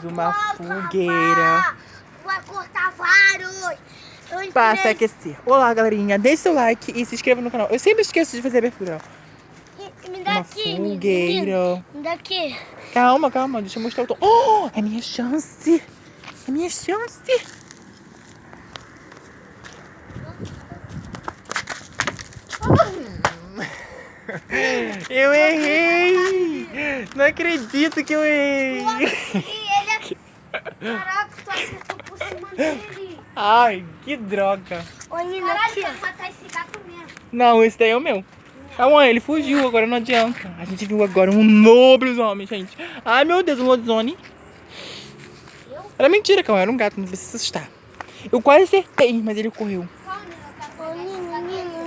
uma fogueira. Vai cortar vários. Passa a aquecer. Olá, galerinha. Deixe seu like e se inscreva no canal. Eu sempre esqueço de fazer abertura. Me dá Uma aqui, fogueira. me dá aqui. Calma, calma. Deixa eu mostrar o tom. Oh, é minha chance. É minha chance. Eu errei. Não acredito que eu errei. Caraca, tu acertou por cima dele. Ai, que droga. Ô, Nina, aqui. Vai matar esse gato mesmo. Não, esse daí é o meu. Calma, ele fugiu, agora não adianta. A gente viu agora um lobisomem, gente. Ai, meu Deus, um lobisomem. Era mentira, calma, era um gato, não precisa se assustar. Eu quase acertei, mas ele correu.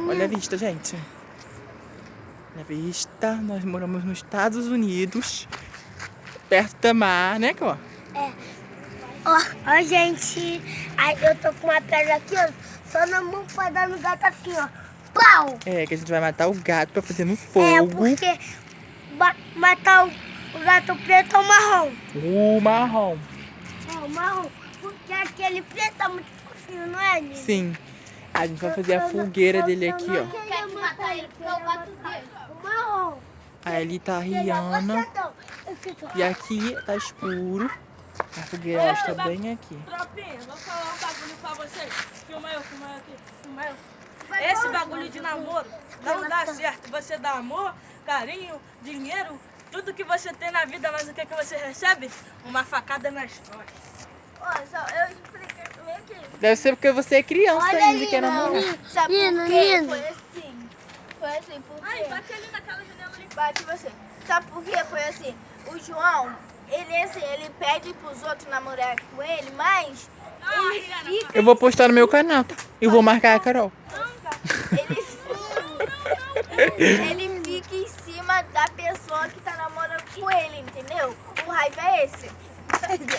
Olha a vista, gente. Olha a vista, nós moramos nos Estados Unidos, perto da mar, né, Cló? É. Ó, gente, aí eu tô com uma pedra aqui, ó, só na mão pra dar no gato assim, ó. Pau! É, que a gente vai matar o gato pra fazer no É, fogo. porque matar o gato preto ou marrom? O marrom. É, o marrom. Porque aquele preto tá muito fofinho, não é, Nina? Sim. A gente vai fazer a fogueira dele aqui, ó. Quer matar ele, porque é o gato dele. O marrom. Aí ali tá a Rihanna. E aqui tá escuro. A fogueira está bem aqui. Tropinha, vou falar um bagulho pra vocês. Filma eu aqui. Filma eu. Esse bagulho de namoro não dá certo. Você dá amor, carinho, dinheiro, tudo que você tem na vida, mas o que você recebe? Uma facada nas costas. Olha só, eu expliquei também aqui. Deve ser porque você é criança ainda e quer namorar. Sabe por quê? Foi assim, porque... Ai, bate ali naquela janela ali. Bate você. Sabe por quê? Foi assim, o João, ele pede pros outros namorar com ele, mas ele fica... Eu vou postar no meu canal, tá? Eu vou marcar a Carol. Ele fica em cima da pessoa que tá namorando com ele, entendeu? O raiva é esse.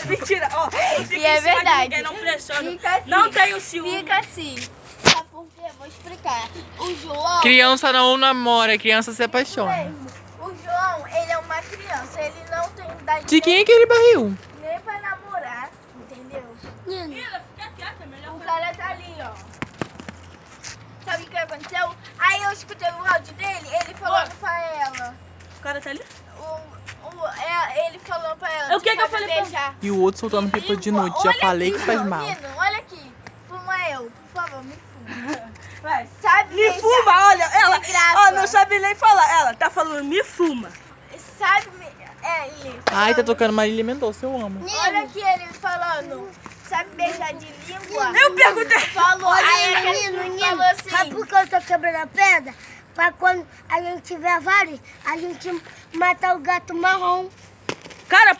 Mentira, ó. E é verdade. Ninguém não pressiona. Fica assim. Não tenho ciúme. Fica assim. Sabe por quê? Vou explicar. O João... Criança não namora, criança se apaixona. O João, ele é uma criança, ele não tem idade De quem é aquele barril? nem pra namorar, entendeu? Mira, fica quieta, melhor. O cara tá ali, ó. Sabe o que aconteceu? Aí eu escutei o áudio dele, ele falando pra ela. O cara tá ali? Ele falou pra ela. O que que eu falei pra beijar? E o outro soltando pipa de noite. Já Olha falei aqui, que faz ó, mal. Nino, olha aqui. Fuma eu, por favor, me fuma. Vai. Sabe Me beijar? fuma, olha, ela. grava. Ó, não sabe nem falar. Ela tá falando, me fuma. Sabe... ele Ai, tá falando- tocando Marília Mendonça, eu amo. Olha aqui ele falando. Sabe beijar de língua? Eu perguntei. Falou. Aí ele falou assim. Sabe por que eu tô quebrando a pedra? Pra quando a gente tiver vários, a gente matar o gato marrom. Cara,